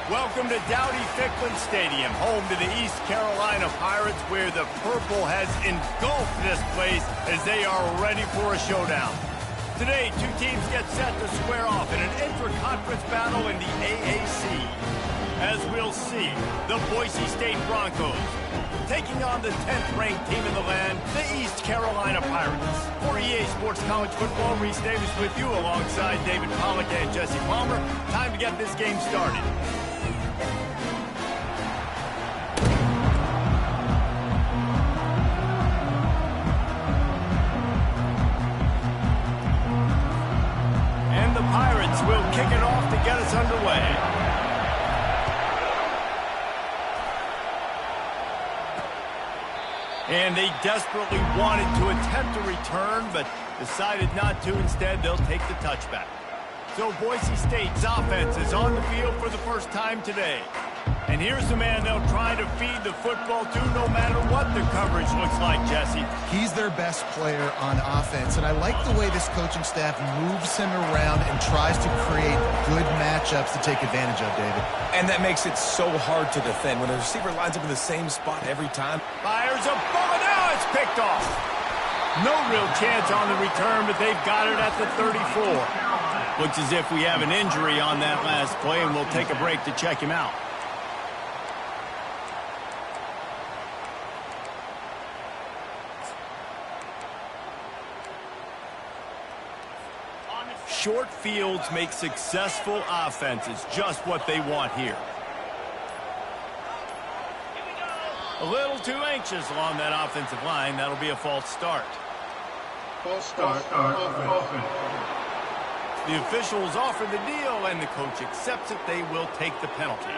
Welcome to Dowdy-Ficklin Stadium, home to the East Carolina Pirates, where the purple has engulfed this place as they are ready for a showdown. Today, two teams get set to square off in an intra-conference battle in the AAC. As we'll see, the Boise State Broncos taking on the 10th-ranked team in the land, the East Carolina Pirates. For EA Sports College Football, Reese Davis with you alongside David Pollack and Jesse Palmer. Time to get this game started. And the Pirates will kick it off to get us underway. And they desperately wanted to attempt a return, but decided not to. Instead, they'll take the touchback. So Boise State's offense is on the field for the first time today. And here's the man they'll try to feed the football to no matter what the coverage looks like, Jesse. He's their best player on offense, and I like the way this coaching staff moves him around and tries to create good matchups to take advantage of, David. And that makes it so hard to defend when the receiver lines up in the same spot every time. Fires a bullet, now it's picked off. No real chance on the return, but they've got it at the 34. Looks as if we have an injury on that last play, and we'll take a break to check him out. Short fields make successful offenses just what they want here. A little too anxious along that offensive line. That'll be a false start. False start. Offense. The officials offer the deal, and the coach accepts it. They will take the penalty.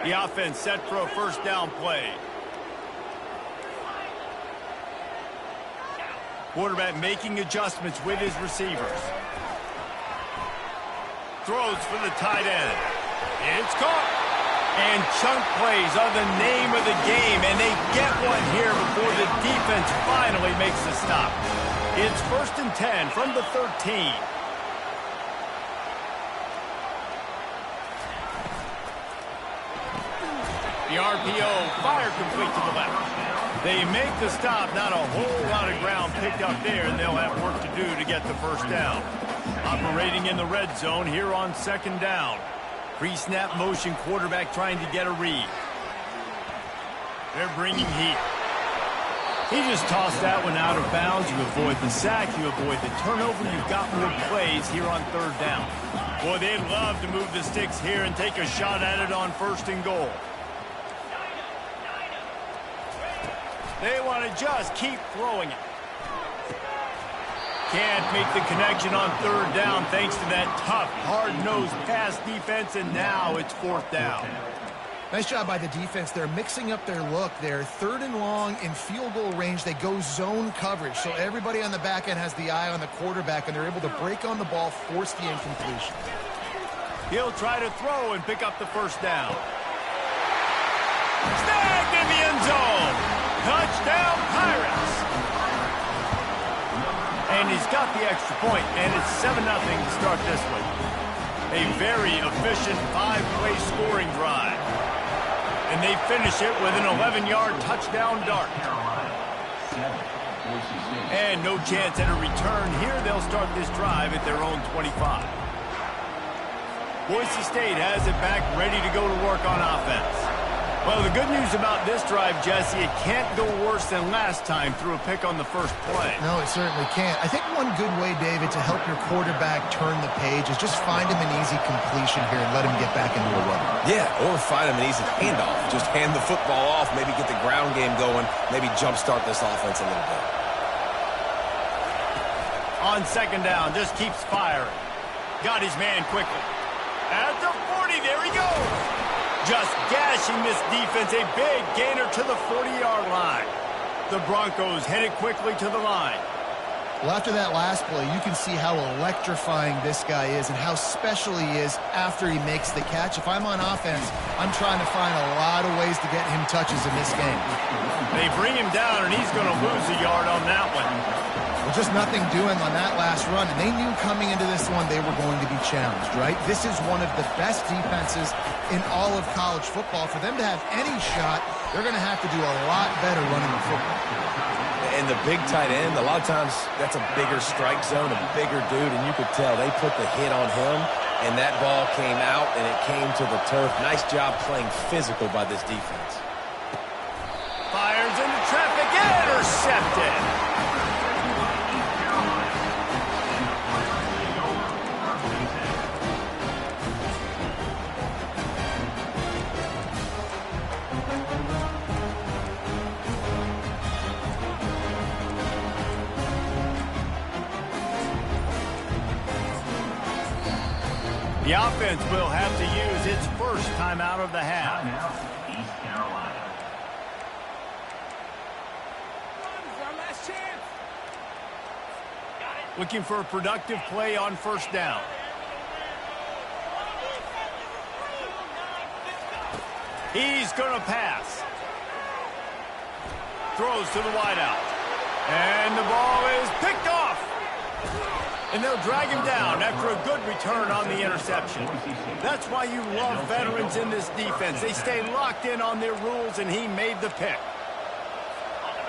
The offense set for a first down play. Quarterback making adjustments with his receivers. Throws for the tight end. It's caught. And chunk plays are the name of the game, and they get one here before the defense finally makes the stop. It's 1st and 10 from the 13. The RPO, fire complete to the left. They make the stop, not a whole lot of ground picked up there, and they'll have work to do to get the first down. Operating in the red zone here on 2nd down. Pre-snap motion, quarterback trying to get a read. They're bringing heat. He just tossed that one out of bounds. You avoid the sack, you avoid the turnover. You've got more plays here on 3rd down. Boy, they'd love to move the sticks here and take a shot at it on 1st and goal. They want to just keep throwing it. Can't make the connection on 3rd down thanks to that tough, hard-nosed pass defense, and now it's 4th down. Nice job by the defense. They're mixing up their look. They're 3rd and long in field goal range. They go zone coverage, so everybody on the back end has the eye on the quarterback, and they're able to break on the ball, force the incompletion. He'll try to throw and pick up the first down. Snagged in the end zone. Touchdown, Pirates. And he's got the extra point, and it's 7-0 to start this one. A very efficient 5-play scoring drive. And they finish it with an 11-yard touchdown dart. And no chance at a return here. They'll start this drive at their own 25. Boise State has it back, ready to go to work on offense. Well, the good news about this drive, Jesse, it can't go worse than last time through a pick on the first play. No, it certainly can't. I think one good way, David, to help your quarterback turn the page is just find him an easy completion here and let him get back into a run. Yeah, or find him an easy handoff. Just hand the football off, maybe get the ground game going, maybe jumpstart this offense a little bit. On 2nd down, just keeps firing. Got his man quickly. At the 40, there he goes. Just gashing this defense, a big gainer to the 40-yard line. The Broncos headed quickly to the line. Well, after that last play, you can see how electrifying this guy is and how special he is after he makes the catch. If I'm on offense, I'm trying to find a lot of ways to get him touches in this game. They bring him down, and he's going to lose a yard on that one. Well, just nothing doing on that last run, and they knew coming into this one they were going to be challenged, right? This is one of the best defenses in all of college football. For them to have any shot, they're going to have to do a lot better running the football. And the big tight end, a lot of times that's a bigger strike zone, a bigger dude, and you could tell they put the hit on him, and that ball came out, and it came to the turf. Nice job playing physical by this defense. Fires into traffic, intercepted. The offense will have to use its first timeout of the half. East Carolina. Looking for a productive play on first down. He's going to pass. Throws to the wideout. And the ball is picked off. And they'll drag him down after a good return on the interception. That's why you love veterans in this defense. They stay locked in on their rules, and he made the pick.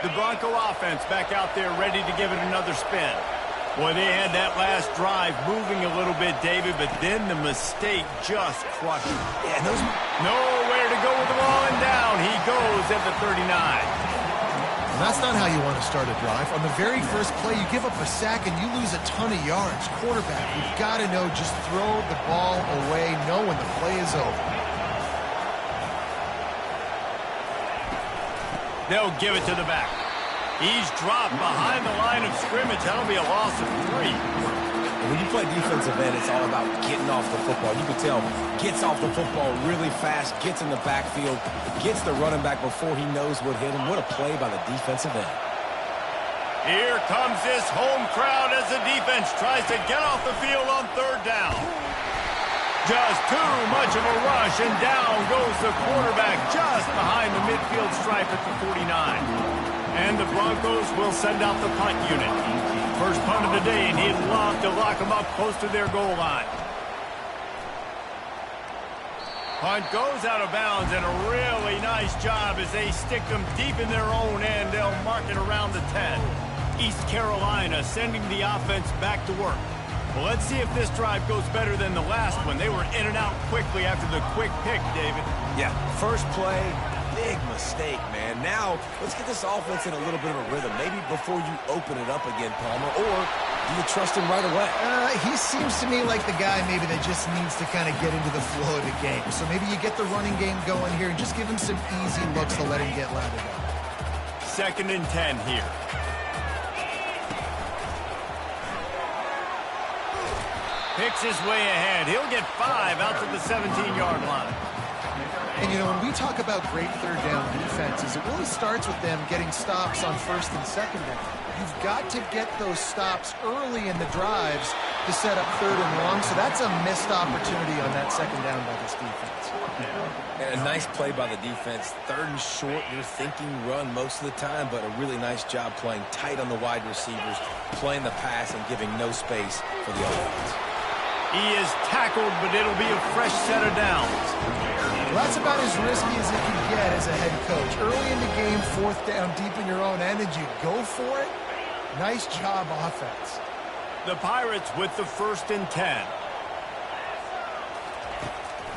The Bronco offense back out there ready to give it another spin. Boy, they had that last drive moving a little bit, David, but then the mistake just crushed him. Yeah, Nowhere to go with the ball, and down he goes at the 39. And that's not how you want to start a drive. On the very first play, you give up a sack and you lose a ton of yards. Quarterback, you've got to know, just throw the ball away, know when the play is over. They'll give it to the back. He's dropped behind the line of scrimmage. That'll be a loss of 3. When you play defensive end, it's all about getting off the football. You can tell, gets off the football really fast, gets in the backfield, gets the running back before he knows what hit him. What a play by the defensive end. Here comes this home crowd as the defense tries to get off the field on third down. Just too much of a rush, and down goes the quarterback just behind the midfield stripe at the 49. And the Broncos will send out the punt unit. First punt of the day, and he'd love to lock them up close to their goal line. Punt goes out of bounds, and a really nice job as they stick them deep in their own end. They'll mark it around the 10. East Carolina sending the offense back to work. Well, let's see if this drive goes better than the last one. They were in and out quickly after the quick pick, David. Yeah, first play, big mistake, man. Now, let's get this offense in a little bit of a rhythm. Maybe before you open it up again, Palmer, or do you trust him right away? He seems to me like the guy maybe that just needs to kind of get into the flow of the game. So maybe you get the running game going here and just give him some easy looks to let him get lathered up. 2nd and 10 here. Picks his way ahead. He'll get 5 out to the 17-yard line. And, you know, when we talk about great third down defenses, it really starts with them getting stops on first and second down. You've got to get those stops early in the drives to set up third and long, so that's a missed opportunity on that second down by this defense. And a nice play by the defense. 3rd and short, you're thinking run most of the time, but a really nice job playing tight on the wide receivers, playing the pass and giving no space for the offense. He is tackled, but it'll be a fresh set of downs. Well, that's about as risky as it can get as a head coach. Early in the game, 4th down, deep in your own end, and you go for it. Nice job, offense. The Pirates with the 1st and 10.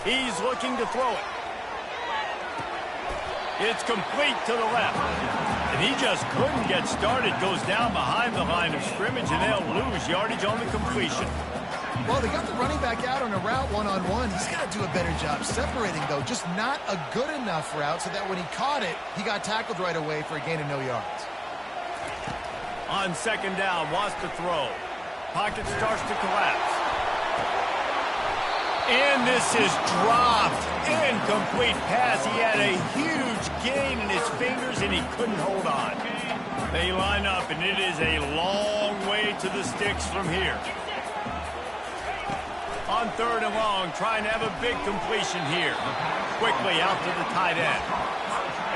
He's looking to throw it. It's complete to the left. And he just couldn't get started. Goes down behind the line of scrimmage, and they'll lose yardage on the completion. Well, they got the running back out on a route one-on-one. He's got to do a better job separating, though. Just not a good enough route so that when he caught it, he got tackled right away for a gain of no yards. On 2nd down, wants to throw. Pocket starts to collapse. And this is dropped. Incomplete pass. He had a huge gain in his fingers, and he couldn't hold on. They line up, and it is a long way to the sticks from here. On 3rd and long, trying to have a big completion here. Quickly out to the tight end.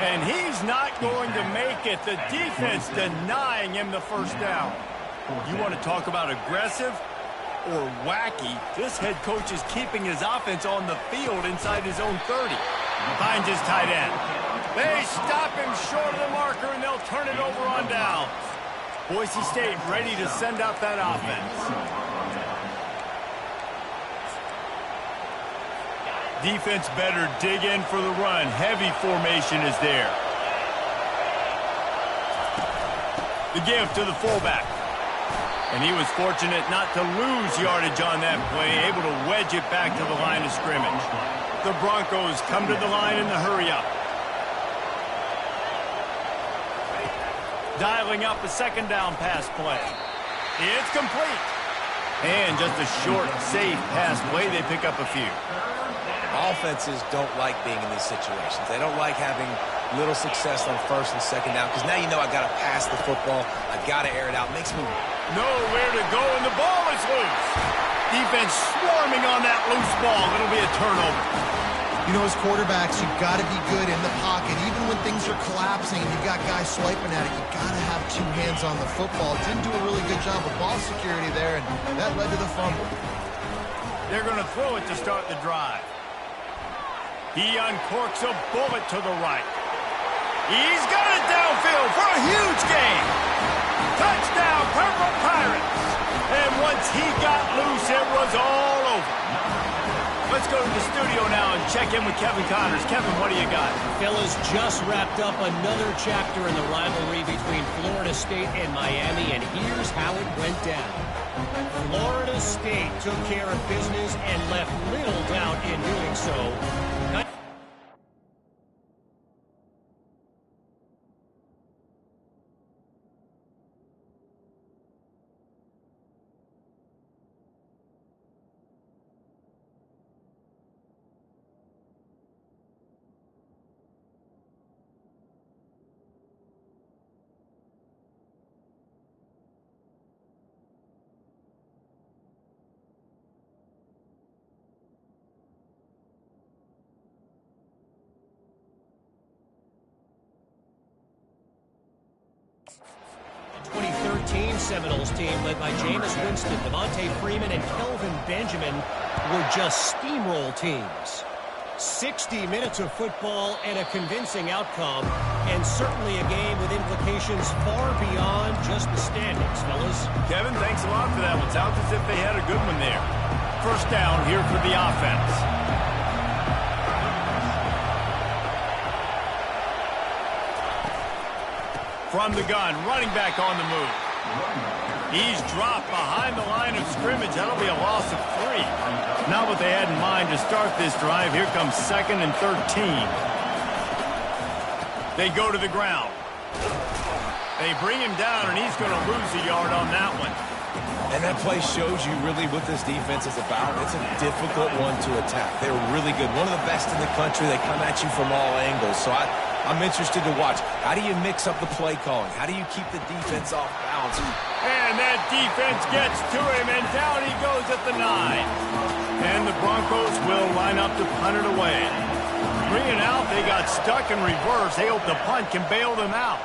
And he's not going to make it. The defense denying him the first down. You want to talk about aggressive or wacky? This head coach is keeping his offense on the field inside his own 30. Finds his tight end. They stop him short of the marker, and they'll turn it over on down. Boise State ready to send out that offense. Defense better dig in for the run. Heavy formation is there. The give to the fullback. And he was fortunate not to lose yardage on that play, able to wedge it back to the line of scrimmage. The Broncos come to the line in the hurry-up. Dialing up a 2nd down pass play. It's complete. And just a short, safe pass play. They pick up a few. Offenses don't like being in these situations. They don't like having little success on 1st and 2nd down, because now you know I got to pass the football. I got to air it out. Makes me nowhere to go, and the ball is loose. Defense swarming on that loose ball. It'll be a turnover. You know, as quarterbacks, you've got to be good in the pocket. Even when things are collapsing and you've got guys swiping at it, you've got to have 2 hands on the football. Didn't do a really good job of ball security there, and that led to the fumble. They're going to throw it to start the drive. He uncorks a bullet to the right. He's got it downfield for a huge gain. Touchdown, Purple Pirates. And once he got loose, it was all over. Let's go to the studio now and check in with Kevin Connors. Kevin, what do you got? Fellas, just wrapped up another chapter in the rivalry between Florida State and Miami, and here's how it went down. Florida State took care of business and left little doubt in doing so. The 2013 Seminoles team led by Jameis Winston, Devontae Freeman, and Kelvin Benjamin were just steamroll teams. 60 minutes of football and a convincing outcome, and certainly a game with implications far beyond just the standings, fellas. Kevin, thanks a lot for that one. Sounds as if they had a good one there. First down here for the offense. From the gun, running back on the move. He's dropped behind the line of scrimmage. That'll be a loss of 3. Not what they had in mind to start this drive. Here comes 2nd and 13. They go to the ground. They bring him down, and he's going to lose a yard on that one. And that play shows you really what this defense is about. It's a difficult one to attack. They're really good. One of the best in the country. They come at you from all angles. So I'm interested to watch. How do you mix up the play calling? How do you keep the defense off balance? And that defense gets to him, and down he goes at the 9. And the Broncos will line up to punt it away. 3 and out, they got stuck in reverse. They hope the punt can bail them out.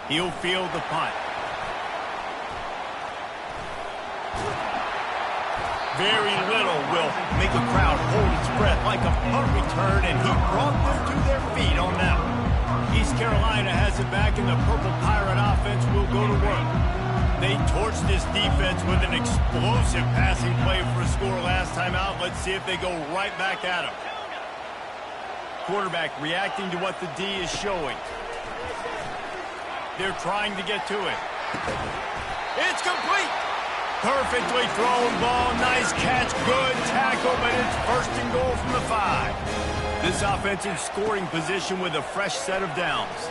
He'll field the punt. Very little will make a crowd hold its breath like a punt return, and he brought them to their feet on that one. East Carolina has it back, and the Purple Pirate offense will go to work. They torched this defense with an explosive passing play for a score last time out. Let's see if they go right back at him. Quarterback reacting to what the D is showing. They're trying to get to it. It's complete. Perfectly thrown ball. Nice catch. Good tackle, but it's 1st and goal from the 5. This offensive scoring position with a fresh set of downs.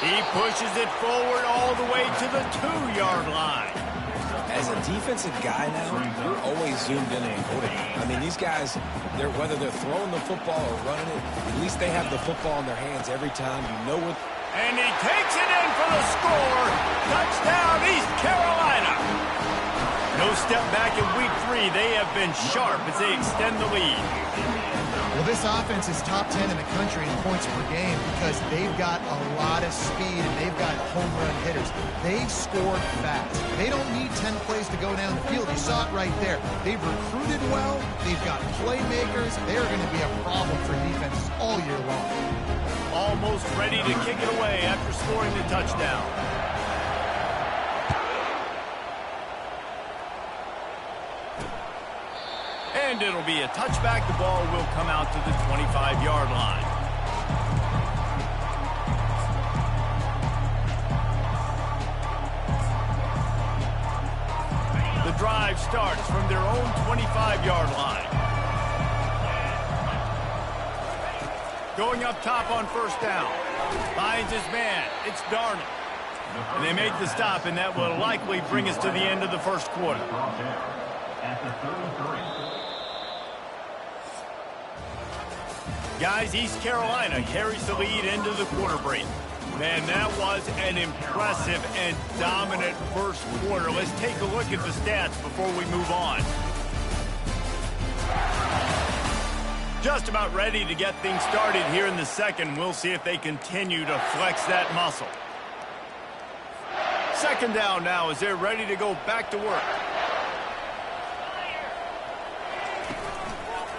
He pushes it forward all the way to the 2-yard line. As a defensive guy now, you're always zoomed in on the quarterback. I mean, these guys, whether they're throwing the football or running it, at least they have the football in their hands every time. You know what. And he takes it in for the score. Touchdown, East Carolina. No step back in week 3. They have been sharp as they extend the lead. Well, this offense is top 10 in the country in points per game because they've got a lot of speed and they've got home run hitters. They score fast. They don't need 10 plays to go down the field. You saw it right there. They've recruited well. They've got playmakers. They're going to be a problem for defenses all year long. Almost ready to kick it away after scoring the touchdown. And it'll be a touchback. The ball will come out to the 25-yard line. The drive starts from their own 25-yard line. Going up top on first down. Finds his man. It's Darnold. And they make the stop, and that will likely bring us to the end of the first quarter. At the 33. Guys, East Carolina carries the lead into the quarter break. Man, that was an impressive and dominant first quarter. Let's take a look at the stats before we move on. Just about ready to get things started here in the second. We'll see if they continue to flex that muscle. Second down now as they're ready to go back to work.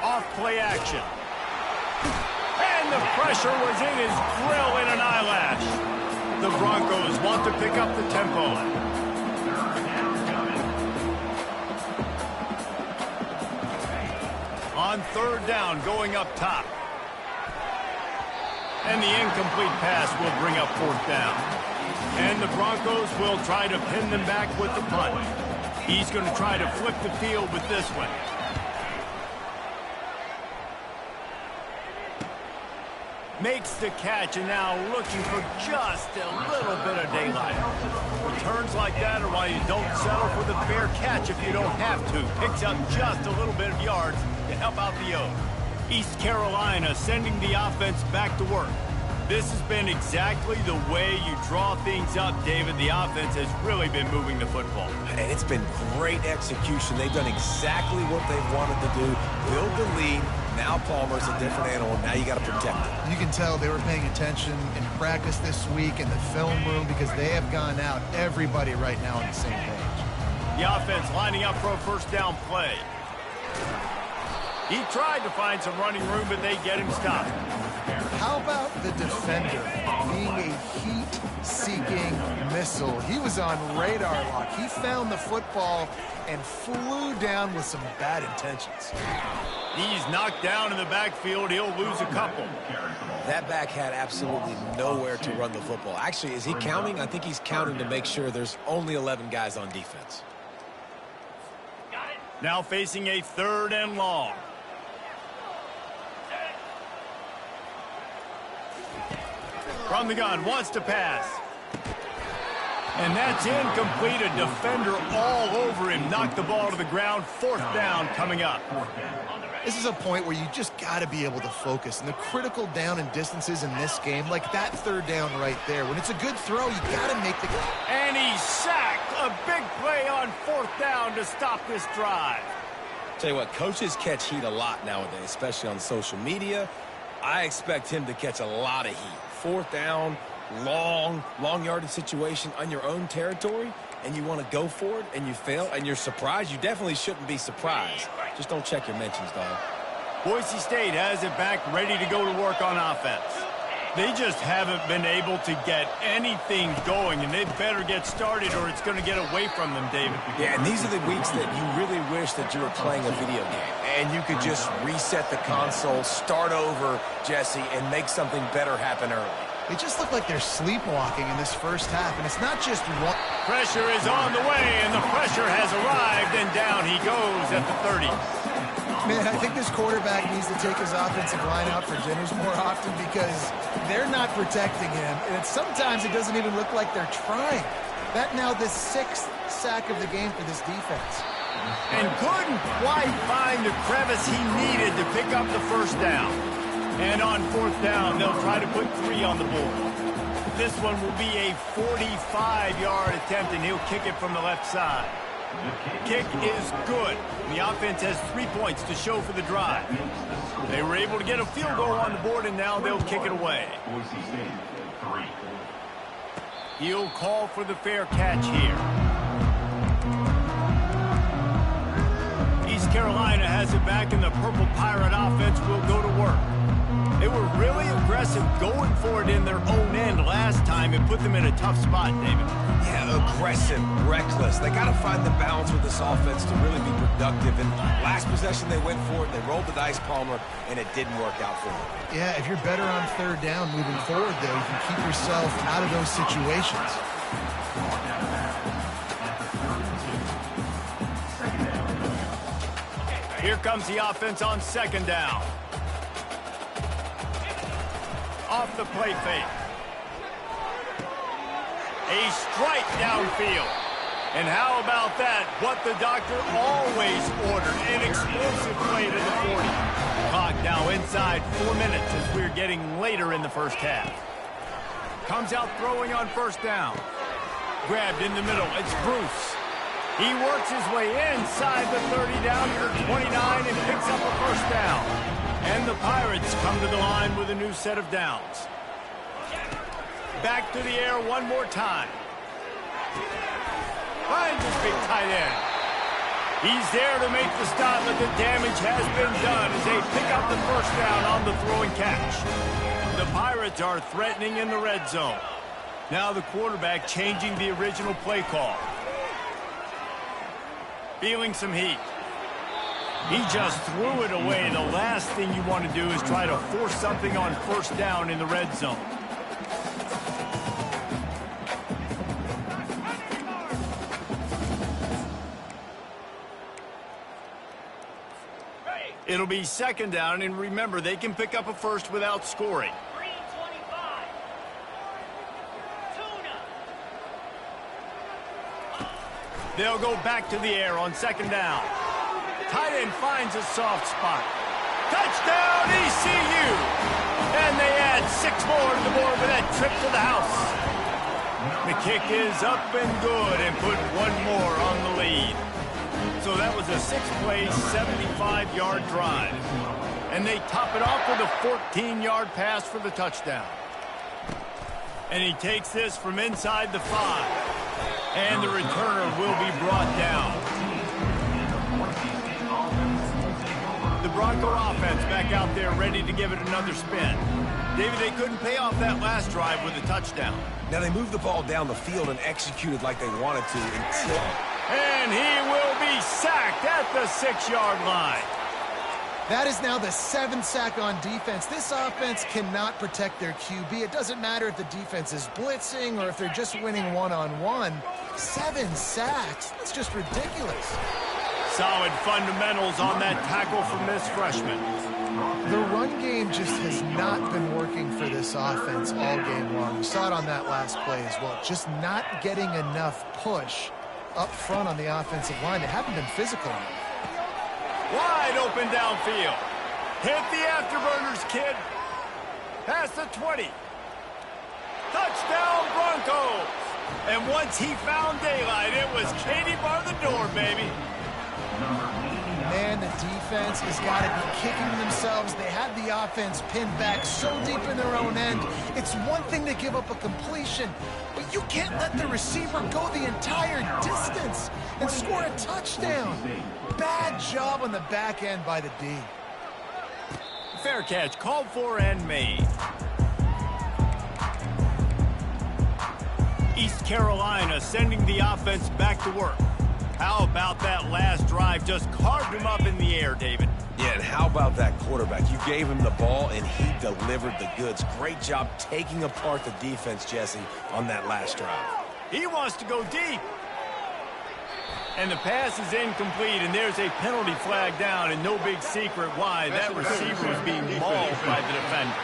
Off play action. And the pressure was in his grill in an eyelash. The Broncos want to pick up the tempo. On third down, going up top. And the incomplete pass will bring up fourth down. And the Broncos will try to pin them back with the punt. He's going to try to flip the field with this one. Makes the catch, and now looking for just a little bit of daylight. Returns like that are why you don't settle for the fair catch if you don't have to. Picks up just a little bit of yards to help out the O. East Carolina sending the offense back to work. This has been exactly the way you draw things up, David. The offense has really been moving the football. And it's been great execution. They've done exactly what they've wanted to do. Build the lead. Now Palmer's a different animal. Now you got to protect it. You can tell they were paying attention in practice this week in the film room because they have gone out, everybody right now on the same page. The offense lining up for a first down play. He tried to find some running room, but they get him stopped. How about the defender being a heat-seeking missile? He was on radar lock. He found the football and flew down with some bad intentions. He's knocked down in the backfield. He'll lose a couple. That back had absolutely nowhere to run the football. Actually, is he counting? I think he's counting to make sure there's only 11 guys on defense. Now facing a third and long. From the gun, wants to pass. And that's incomplete. A defender all over him. Knocked the ball to the ground. Fourth down coming up. This is a point where you just got to be able to focus. And the critical down and distances in this game, like that third down right there, when it's a good throw, you got to make the... And he's sacked. A big play on fourth down to stop this drive. Tell you what, coaches catch heat a lot nowadays, especially on social media. I expect him to catch a lot of heat. Fourth down, long yardage situation on your own territory, and you want to go for it, and you fail, and you're surprised. You definitely shouldn't be surprised. Just don't check your mentions, dog. Boise State has it back, ready to go to work on offense. They just haven't been able to get anything going, and they better get started or it's going to get away from them, David. Yeah, and these are the weeks that you really wish that you were playing a video game, and you could just reset the console, start over, Jesse, and make something better happen early. They just look like they're sleepwalking in this first half, and it's not just one... Pressure is on the way, and the pressure has arrived, and down he goes at the 30. Man, I think this quarterback needs to take his offensive line out for dinners more often because they're not protecting him, and sometimes it doesn't even look like they're trying. That now the 6th sack of the game for this defense. And couldn't quite find the crevice he needed to pick up the first down. And on 4th down, they'll try to put 3 on the board. This one will be a 45-yard attempt, and he'll kick it from the left side. Kick is good. The offense has 3 points to show for the drive. They were able to get a field goal on the board, and now they'll kick it away. He'll call for the fair catch here. East Carolina has it back, and the Purple Pirate offense will go to work. They were really aggressive going for it in their own end last time. It put them in a tough spot, David. Yeah, aggressive, reckless. They got to find the balance with this offense to really be productive. And last possession, they went for it. They rolled the dice, Palmer, and it didn't work out for them. Yeah, if you're better on 3rd down moving forward, though, you can keep yourself out of those situations. Here comes the offense on 2nd down. Off the play fake. A strike downfield. And how about that? What the doctor always ordered. An explosive play to the 40. Clock now inside 4 minutes as we're getting later in the first half. Comes out throwing on 1st down. Grabbed in the middle. It's Bruce. He works his way inside the 30 down to the 29 and picks up a 1st down. And the Pirates come to the line with a new set of downs. Back to the air one more time. Finds his big tight end. He's there to make the stop, but the damage has been done as they pick up the 1st down on the throwing catch. The Pirates are threatening in the red zone. Now the quarterback changing the original play call. Feeling some heat. He just threw it away. The last thing you want to do is try to force something on 1st down in the red zone. It'll be 2nd down, and remember, they can pick up a 1st without scoring. They'll go back to the air on 2nd down. Tight end finds a soft spot. Touchdown, ECU! And they add 6 more to the board with that trip to the house. The kick is up and good and put 1 more on the lead. So that was a 6-play, 75-yard drive. And they top it off with a 14-yard pass for the touchdown. And he takes this from inside the 5. And the returner will be brought down. The Bronco offense back out there ready to give it another spin. David, they couldn't pay off that last drive with a touchdown. Now, they moved the ball down the field and executed like they wanted to until... And he will be sacked at the 6-yard line. That is now the 7th sack on defense. This offense cannot protect their QB. It doesn't matter if the defense is blitzing or if they're just winning one-on-one. 7 sacks. That's just ridiculous. Solid fundamentals on that tackle from this freshman. The run game just has not been working for this offense all game long. We saw it on that last play as well. Just not getting enough push up front on the offensive line. They haven't been physical enough. Wide open downfield. Hit the afterburners, kid. Past the 20. Touchdown, Broncos. And once he found daylight, it was Katie bar the door, baby. Man, the defense has got to be kicking themselves. They had the offense pinned back so deep in their own end. It's one thing to give up a completion, but you can't let the receiver go the entire distance and score a touchdown. Bad job on the back end by the D. Fair catch called for and made. East Carolina sending the offense back to work. How about that last drive? Just carved him up in the air, David. Yeah, and how about that quarterback? You gave him the ball, and he delivered the goods. Great job taking apart the defense, Jesse, on that last drive. He wants to go deep. And the pass is incomplete, and there's a penalty flag down, and no big secret why that receiver is being mauled by the defender.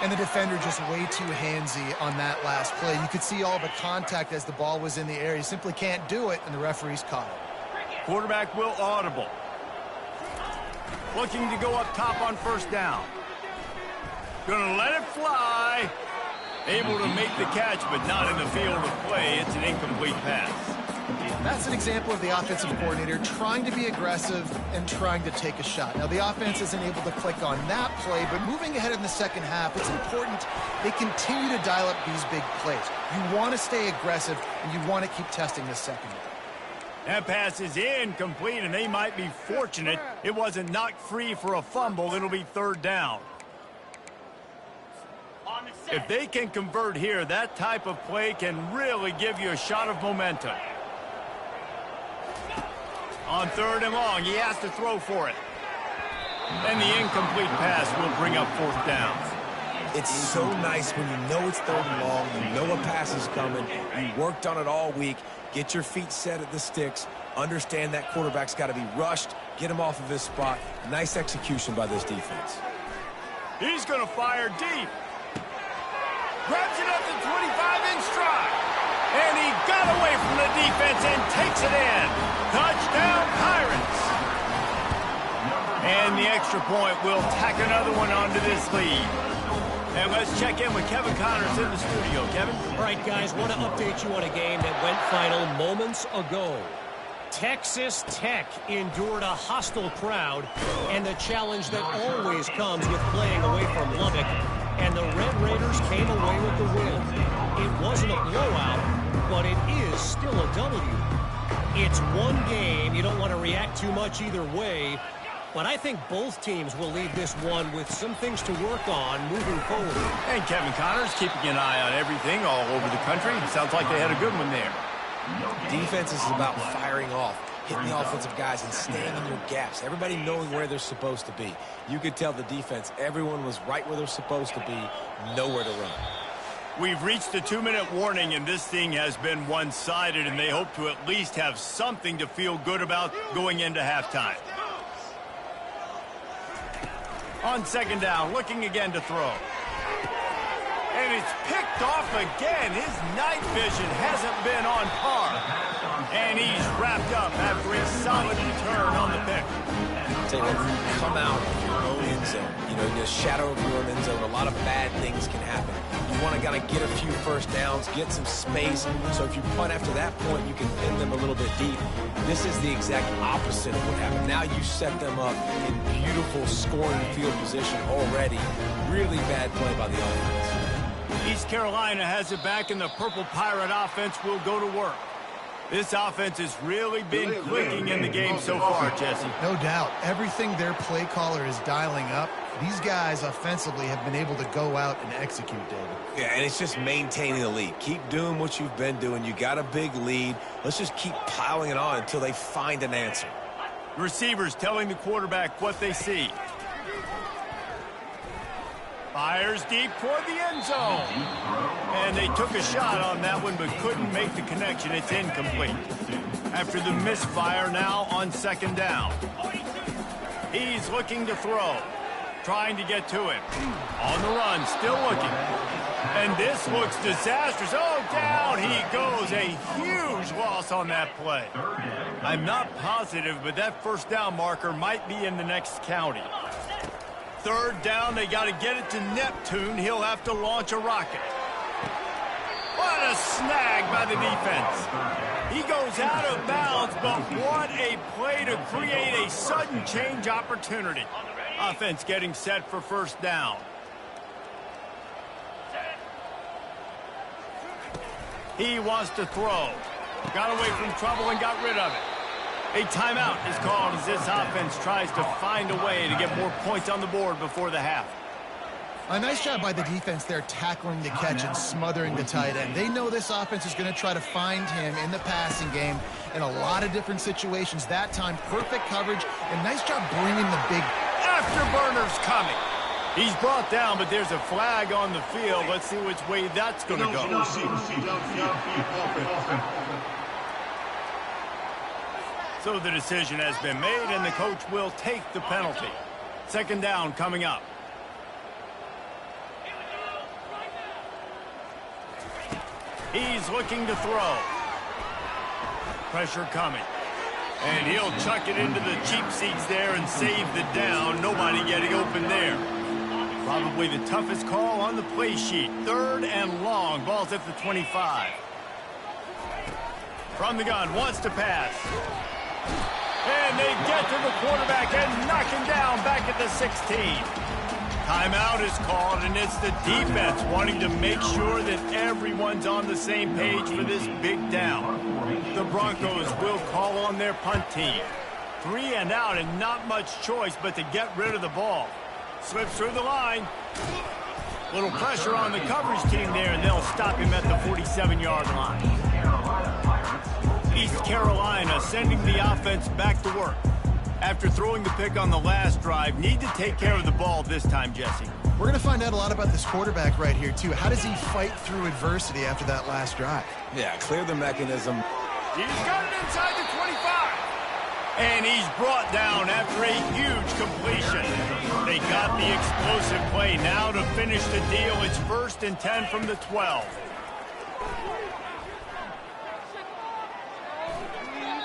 And the defender just way too handsy on that last play. You could see all the contact as the ball was in the air. He simply can't do it, and the referee's caught it. Quarterback will audible. Looking to go up top on first down. Gonna let it fly. Able to make the catch, but not in the field of play. It's an incomplete pass. That's an example of the offensive coordinator trying to be aggressive and trying to take a shot. Now, the offense isn't able to click on that play, but moving ahead in the second half, it's important they continue to dial up these big plays. You want to stay aggressive, and you want to keep testing the secondary. That pass is incomplete, and they might be fortunate it wasn't knocked free for a fumble. It'll be third down. If they can convert here, that type of play can really give you a shot of momentum. On third and long, he has to throw for it. And the incomplete pass will bring up fourth down. It's so nice when you know it's third and long, you know a pass is coming, you worked on it all week, get your feet set at the sticks, understand that quarterback's got to be rushed, get him off of his spot. Nice execution by this defense. He's going to fire deep. Grabs it up to 25 in stride. And he got away from the defense and takes it in. Touchdown, Pirates. And the extra point will tack another one onto this lead. And let's check in with Kevin Connors in the studio. Kevin? All right, guys, want to update you on a game that went final moments ago. Texas Tech endured a hostile crowd and the challenge that always comes with playing away from Lubbock. And the Red Raiders came away with the win. It wasn't a blowout, but it is still a W. It's one game. You don't want to react too much either way. But I think both teams will leave this one with some things to work on moving forward. And Kevin Connors keeping an eye on everything all over the country. Sounds like they had a good one there. Defense is about firing off, hitting the offensive guys and staying in your gaps. Everybody knowing where they're supposed to be. You could tell the defense, everyone was right where they're supposed to be, nowhere to run. We've reached the 2-minute warning, and this thing has been one-sided, and they hope to at least have something to feel good about going into halftime. On second down, looking again to throw. And it's picked off again. His night vision hasn't been on par. And he's wrapped up after a solid return on the pick. Say, when you come out of your own end zone, you know, in the shadow of your own end zone, a lot of bad things can happen. You want to kind of get a few first downs, get some space. So if you punt after that point, you can pin them a little bit deep. This is the exact opposite of what happened. Now you set them up in beautiful scoring field position already. Really bad play by the offense. East Carolina has it back, and the Purple Pirate offense will go to work. This offense has really been clicking in the game so far, Jesse. No doubt. Everything their play caller is dialing up, these guys offensively have been able to go out and execute, David. Yeah, and it's just maintaining the lead. Keep doing what you've been doing. You got a big lead. Let's just keep piling it on until they find an answer. Receivers telling the quarterback what they see. Fires deep toward the end zone. And they took a shot on that one but couldn't make the connection. It's incomplete. After the misfire, now on second down. He's looking to throw. Trying to get to him. On the run, still looking. And this looks disastrous. Oh, down he goes. A huge loss on that play. I'm not positive, but that first down marker might be in the next county. Third down, they got to get it to Neptune. He'll have to launch a rocket. What a snag by the defense. He goes out of bounds, but what a play to create a sudden change opportunity. Offense getting set for first down. He wants to throw. Got away from trouble and got rid of it. A timeout is called as this offense tries to find a way to get more points on the board before the half. A nice job by the defense there tackling the catch and smothering the tight end. They know this offense is going to try to find him in the passing game in a lot of different situations. That time, perfect coverage and nice job bringing the big afterburners coming. He's brought down, but there's a flag on the field. Let's see which way that's going to go. So the decision has been made, and the coach will take the penalty. Second down coming up. He's looking to throw. Pressure coming. And he'll chuck it into the cheap seats there and save the down. Nobody getting open there. Probably the toughest call on the play sheet. 3rd and long. Ball's at the 25. From the gun, wants to pass. And they get to the quarterback and knock him down back at the 16. Timeout is called, and it's the defense wanting to make sure that everyone's on the same page for this big down. The Broncos will call on their punt team. 3 and out and not much choice but to get rid of the ball. Slips through the line. Little pressure on the coverage team there, and they'll stop him at the 47-yard line. East Carolina sending the offense back to work. After throwing the pick on the last drive, need to take care of the ball this time, Jesse. We're going to find out a lot about this quarterback right here, too. How does he fight through adversity after that last drive? Yeah, clear the mechanism. He's got it inside the 25. And he's brought down after a huge completion. They got the explosive play. Now to finish the deal, it's 1st and 10 from the 12.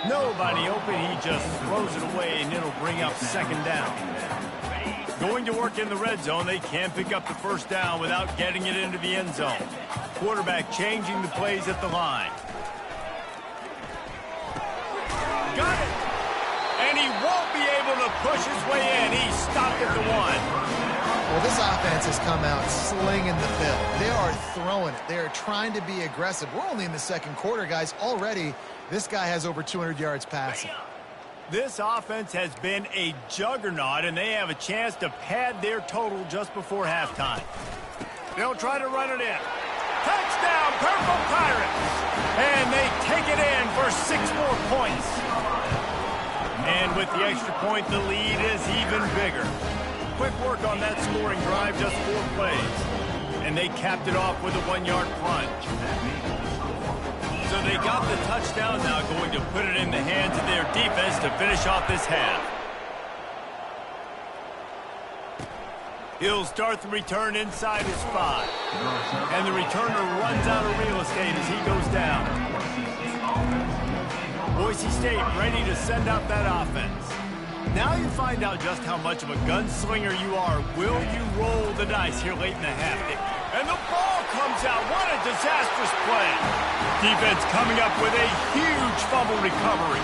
Nobody open. He just throws it away, and it'll bring up 2nd down. Going to work in the red zone. They can't pick up the 1st down without getting it into the end zone. Quarterback changing the plays at the line. Got it. And he won't be able to push his way in. He stopped at the 1. Well, this offense has come out slinging the field. They are throwing it. They are trying to be aggressive. We're only in the 2nd quarter, guys. Already, this guy has over 200 yards passing. This offense has been a juggernaut, and they have a chance to pad their total just before halftime. They'll try to run it in. Touchdown, Purple Pirates! And they take it in for 6 more points. And with the extra point, the lead is even bigger. Quick work on that scoring drive, just 4 plays. And they capped it off with a 1-yard plunge. So they got the touchdown, now going to put it in the hands of their defense to finish off this half. He'll start the return inside his 5. And the returner runs out of real estate as he goes down. Boise State ready to send out that offense. Now you find out just how much of a gunslinger you are. Will you roll the dice here late in the half? And the ball comes out. What a disastrous play. Defense coming up with a huge fumble recovery.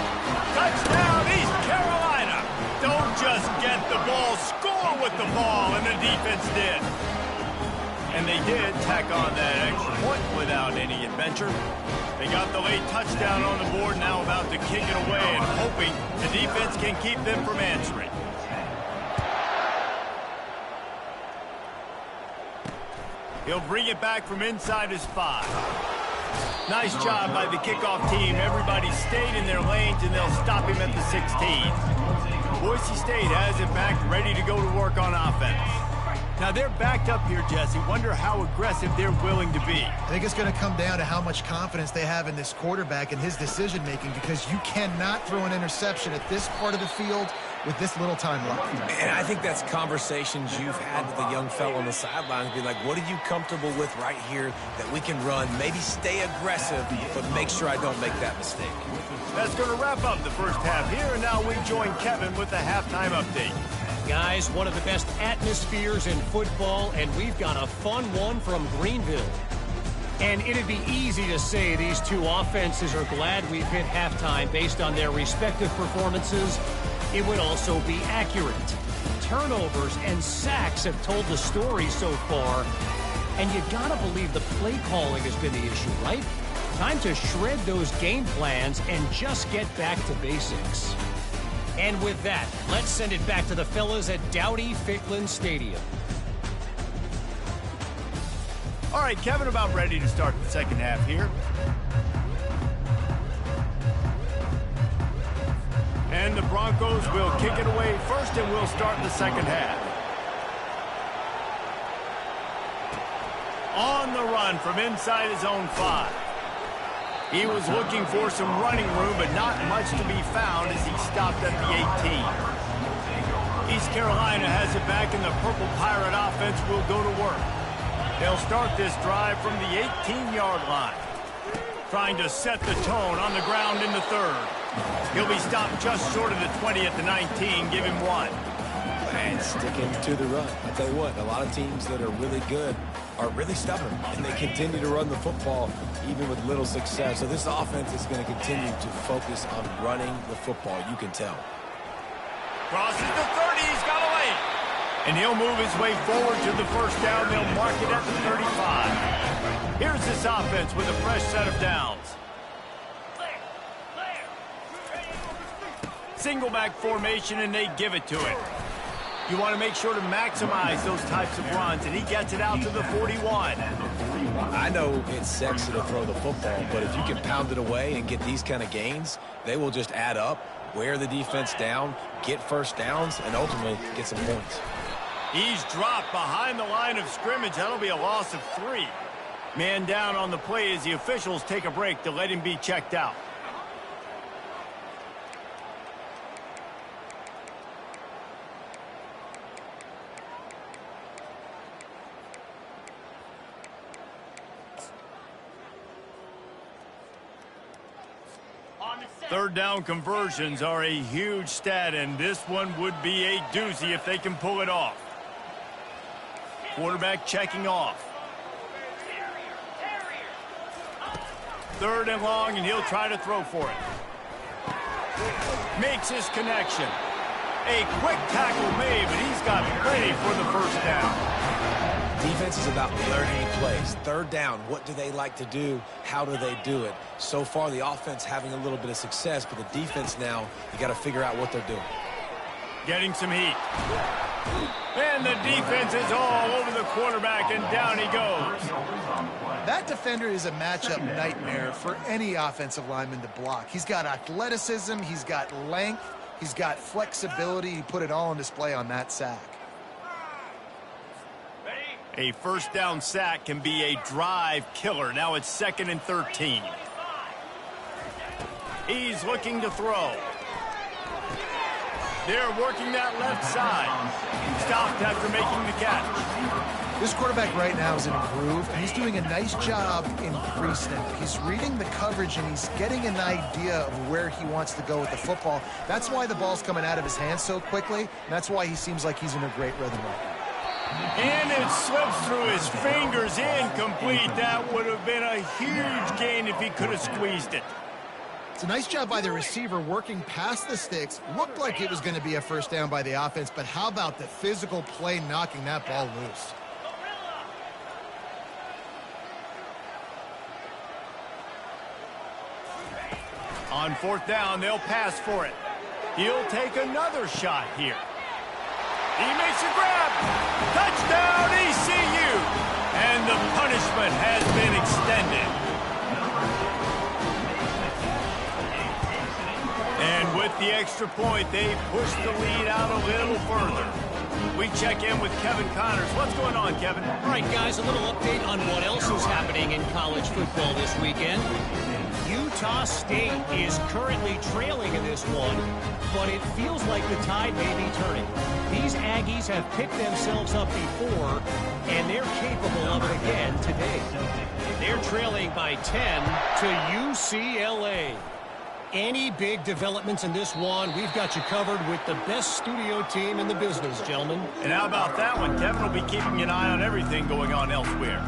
Touchdown, East Carolina. Don't just get the ball, score with the ball, and the defense did. And they did tack on that extra point without any adventure. They got the late touchdown on the board, now about to kick it away and hoping the defense can keep them from answering. He'll bring it back from inside his 5. Nice job by the kickoff team. Everybody stayed in their lanes, and they'll stop him at the 16. Boise State has it back, ready to go to work on offense. Now they're backed up here, Jesse. Wonder how aggressive they're willing to be. I think it's going to come down to how much confidence they have in this quarterback and his decision-making, because you cannot throw an interception at this part of the field with this little time left. And I think that's conversations you've had with the young fellow on the sidelines. Be like, what are you comfortable with right here that we can run? Maybe stay aggressive, but make sure I don't make that mistake. That's going to wrap up the first half here, and now we join Kevin with the halftime update. Guys, one of the best atmospheres in football, and we've got a fun one from Greenville. And it'd be easy to say these two offenses are glad we've hit halftime based on their respective performances. It would also be accurate. Turnovers and sacks have told the story so far. And you gotta believe the play calling has been the issue, right? Time to shred those game plans and just get back to basics. And with that, let's send it back to the fellas at Dowdy-Ficklin Stadium. All right, Kevin, about ready to start the second half here. And the Broncos will kick it away first, and we'll start the second half. On the run from inside his own 5. He was looking for some running room, but not much to be found as he stopped at the 18. East Carolina has it back, and the Purple Pirate offense will go to work. They'll start this drive from the 18-yard line. trying to set the tone on the ground in the third. He'll be stopped just short of the 20 at the 19. Give him 1. And sticking to the run. I'll tell you what, a lot of teams that are really good are really stubborn, and they continue to run the football even with little success. So this offense is going to continue to focus on running the football. You can tell. Crosses the 30. He's got a lane. And he'll move his way forward to the first down. They'll mark it at the 35. Here's this offense with a fresh set of downs. Single back formation, and they give it to him. You want to make sure to maximize those types of runs, and he gets it out to the 41. I know it's sexy to throw the football, but if you can pound it away and get these kind of gains, they will just add up, wear the defense down, get first downs, and ultimately get some points. He's dropped behind the line of scrimmage. That'll be a loss of 3. Man down on the play as the officials take a break to let him be checked out. Third down conversions are a huge stat, and this one would be a doozy if they can pull it off. Quarterback checking off. Third and long, and he'll try to throw for it. Makes his connection. A quick tackle made, but he's got plenty for the first down. Defense is about learning plays. Third down, what do they like to do? How do they do it? So far, the offense having a little bit of success, but the defense now, you got to figure out what they're doing. Getting some heat. And the defense is all over the quarterback, and down he goes. That defender is a matchup nightmare for any offensive lineman to block. He's got athleticism, he's got length, he's got flexibility. He put it all on display on that sack. A first down sack can be a drive killer. Now it's 2nd and 13. He's looking to throw. They're working that left side. Stopped after making the catch. This quarterback right now is in a groove, and he's doing a nice job in pre-snap. He's reading the coverage, and he's getting an idea of where he wants to go with the football. That's why the ball's coming out of his hands so quickly, and that's why he seems like he's in a great rhythm right now. And it slips through his fingers, incomplete. That would have been a huge gain if he could have squeezed it. It's a nice job by the receiver working past the sticks. Looked like it was going to be a first down by the offense, but how about the physical play knocking that ball loose? On 4th down, they'll pass for it. He'll take another shot here. He makes a grab. Touchdown, ECU. And the punishment has been extended. And with the extra point, they push the lead out a little further. We check in with Kevin Connors. What's going on, Kevin? All right, guys, a little update on what else is happening in college football this weekend. Utah State is currently trailing in this one, but it feels like the tide may be turning. These Aggies have picked themselves up before, and they're capable of it again today. They're trailing by 10 to UCLA. Any big developments in this one, we've got you covered with the best studio team in the business, gentlemen. And how about that one? Kevin will be keeping an eye on everything going on elsewhere.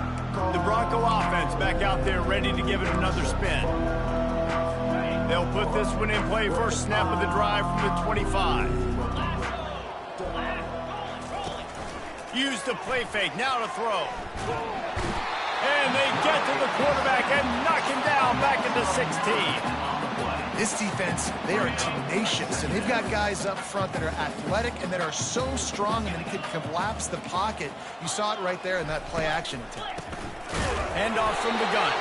The Bronco offense back out there ready to give it another spin. They'll put this one in play. First snap of the drive from the 25. Use the play fake. Now to throw. And they get to the quarterback and knock him down back into 16. This defense, they are tenacious, and they've got guys up front that are athletic and that are so strong and they can collapse the pocket. You saw it right there in that play action attempt. Handoff from the gun.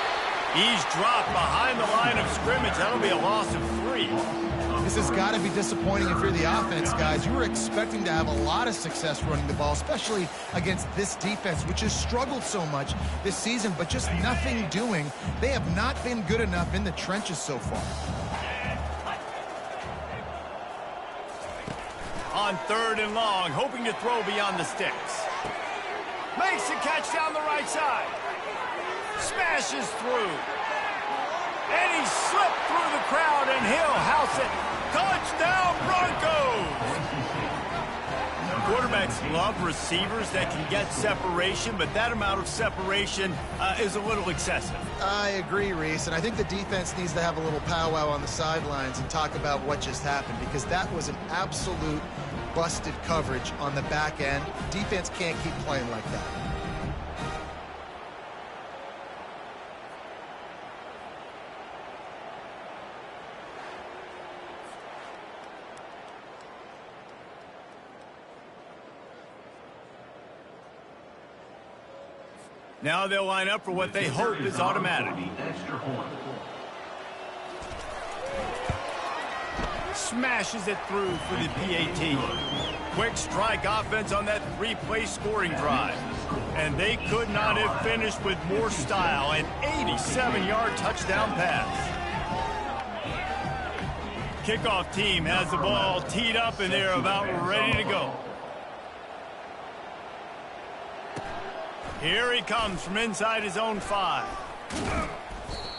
He's dropped behind the line of scrimmage. That'll be a loss of 3. This has got to be disappointing if you're the offense, guys. You were expecting to have a lot of success running the ball, especially against this defense, which has struggled so much this season, but just nothing doing. They have not been good enough in the trenches so far. On 3rd and long, hoping to throw beyond the sticks. Makes the catch down the right side. Smashes through. And he slipped through the crowd, and he'll house it. Touchdown, Broncos! Quarterbacks love receivers that can get separation, but that amount of separation is a little excessive. I agree, Reese, and I think the defense needs to have a little powwow on the sidelines and talk about what just happened, because that was an absolute busted coverage on the back end. Defense can't keep playing like that. Now they'll line up for what they hope is automatic. Smashes it through for the PAT. Quick strike offense on that three-play scoring drive. And they could not have finished with more style. An 87-yard touchdown pass. Kickoff team has the ball teed up, and they're about ready to go. Here he comes from inside his own 5.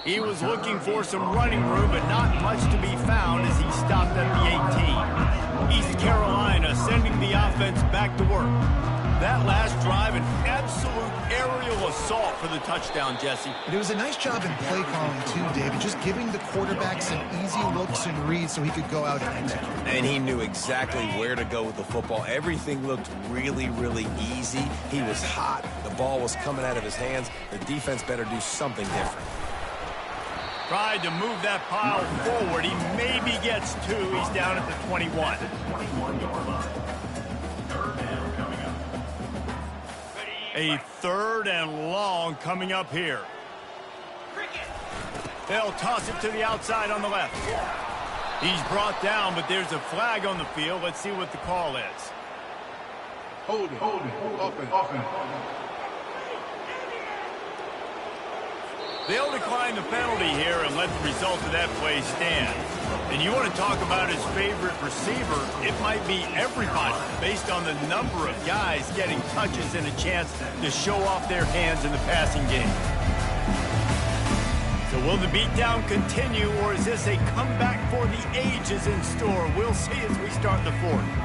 He was looking for some running room, but not much to be found as he stopped at the 18. East Carolina sending the offense back to work. That last drive, an absolute aerial assault for the touchdown, Jesse. And it was a nice job in play calling, too, David, just giving the quarterback some easy looks and reads so he could go out and execute. And he knew exactly where to go with the football. Everything looked really, really easy. He was hot. The ball was coming out of his hands. The defense better do something different. Tried to move that pile forward. He maybe gets 2. He's down at the 21. A 3rd and long coming up here. They'll toss it to the outside on the left. He's brought down, but there's a flag on the field. Let's see what the call is. Hold it. Offense. They'll decline the penalty here and let the result of that play stand. And you want to talk about his favorite receiver, it might be everybody based on the number of guys getting touches and a chance to show off their hands in the passing game. So will the beatdown continue, or is this a comeback for the ages in store? We'll see as we start the 4th.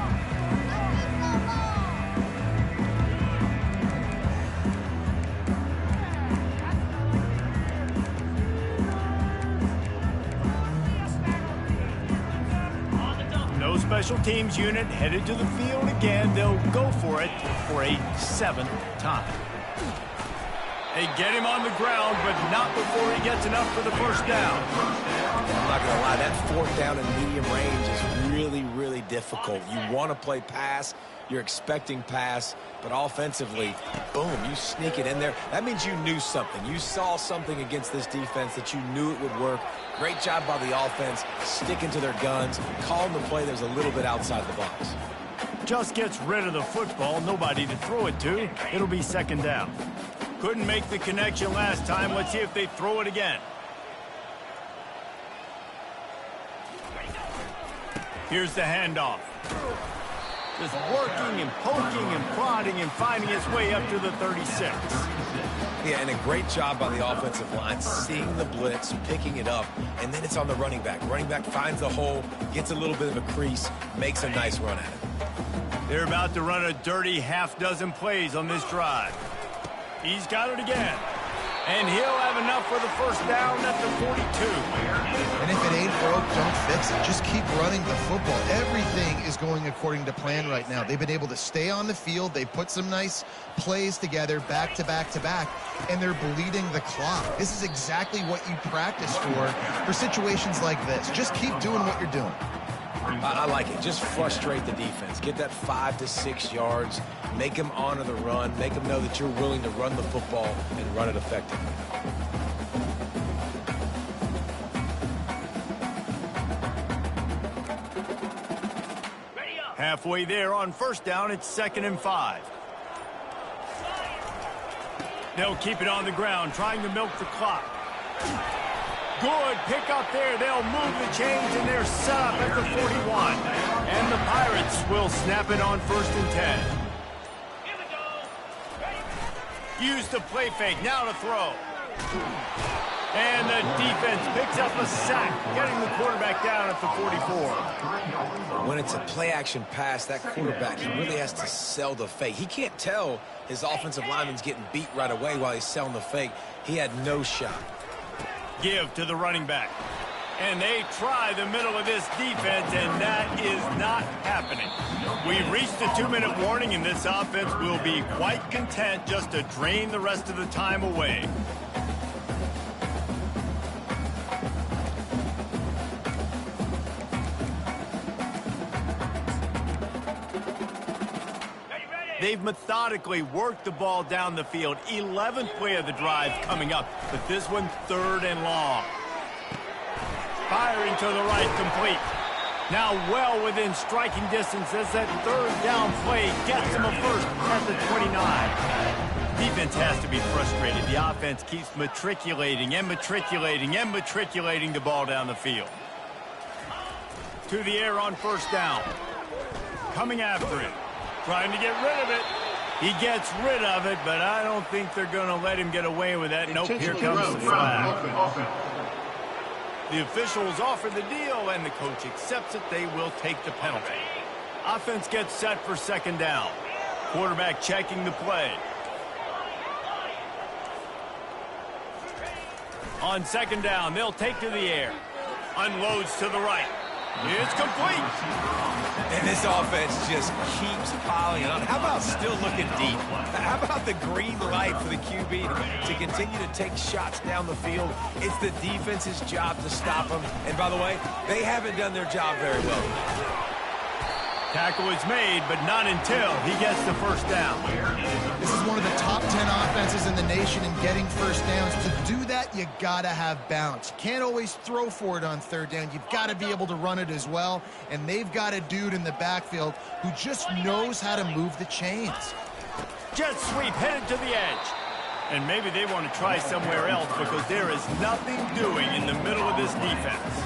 Special teams unit headed to the field again. They'll go for it for a 7th time. They get him on the ground, but not before he gets enough for the first down. I'm not going to lie, that 4th down in medium range is really, really difficult. You want to play pass, you're expecting pass, but offensively, boom, you sneak it in there. That means you knew something. You saw something against this defense that you knew it would work. Great job by the offense, sticking to their guns, calling the play that was a little bit outside the box. Just gets rid of the football, nobody to throw it to. It'll be 2nd down. Couldn't make the connection last time. Let's see if they throw it again. Here's the handoff. Just working and poking and prodding and finding its way up to the 36. Yeah, and a great job by the offensive line, seeing the blitz, picking it up, and then it's on the running back. Running back finds the hole, gets a little bit of a crease, makes a nice run at it. They're about to run a dirty half-dozen plays on this drive. He's got it again. And he'll have enough for the first down at the 42. And if it ain't broke, don't fix it. Just keep running the football. Everything is going according to plan right now. They've been able to stay on the field. They put some nice plays together back to back to back, and they're bleeding the clock. This is exactly what you practice for situations like this. Just keep doing what you're doing. I like it. Just frustrate the defense. Get that 5 to 6 yards. Make them honor the run. Make them know that you're willing to run the football and run it effectively. Halfway there on first down, it's 2nd and 5. They'll keep it on the ground, trying to milk the clock. Good pick up there. They'll move the chains, and they're set up at the 41. And the Pirates will snap it on 1st and 10. Use the play fake. Now to throw. And the defense picks up a sack, getting the quarterback down at the 44. When it's a play-action pass, that quarterback, he really has to sell the fake. He can't tell his offensive lineman's getting beat right away while he's selling the fake. He had no shot. Give to the running back. And they try the middle of this defense, and that is not happening. We've reached the 2-minute warning, and this offense will be quite content just to drain the rest of the time away. They've methodically worked the ball down the field. 11th play of the drive coming up, but this one 3rd and long. Firing to the right, complete. Now well within striking distance as that 3rd down play gets him a first at the 29. Defense has to be frustrated. The offense keeps matriculating and matriculating and matriculating the ball down the field. To the air on 1st down. Coming after it. Trying to get rid of it. He gets rid of it, but I don't think they're going to let him get away with that. Nope, here comes the flag. The officials offer the deal, and the coach accepts it. They will take the penalty. Offense gets set for 2nd down. Quarterback checking the play. On 2nd down, they'll take to the air. Unloads to the right. It's complete. And this offense just keeps piling on. How about still looking deep? How about the green light for the QB to continue to take shots down the field? It's the defense's job to stop them. And by the way, they haven't done their job very well. Tackle is made, but not until he gets the 1st down. This is one of the top 10 offenses in the nation in getting 1st downs. To do that, you gotta have bounce. You can't always throw for it on 3rd down. You've got to be able to run it as well. And they've got a dude in the backfield who just knows how to move the chains. Jet sweep headed to the edge. And maybe they want to try somewhere else because there is nothing doing in the middle of this defense.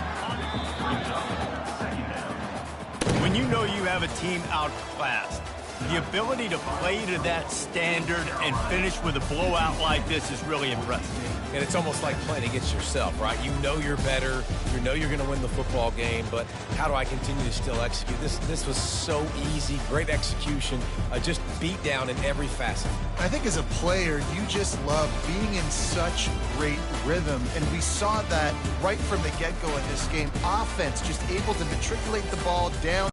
When you know you have a team outclassed, the ability to play to that standard and finish with a blowout like this is really impressive. And it's almost like playing against yourself, right? You know you're better. You know you're going to win the football game, but how do I continue to still execute? This was so easy. Great execution. Just beat down in every facet. I think as a player, you just love being in such great rhythm, and we saw that right from the get-go in this game. Offense just able to matriculate the ball down.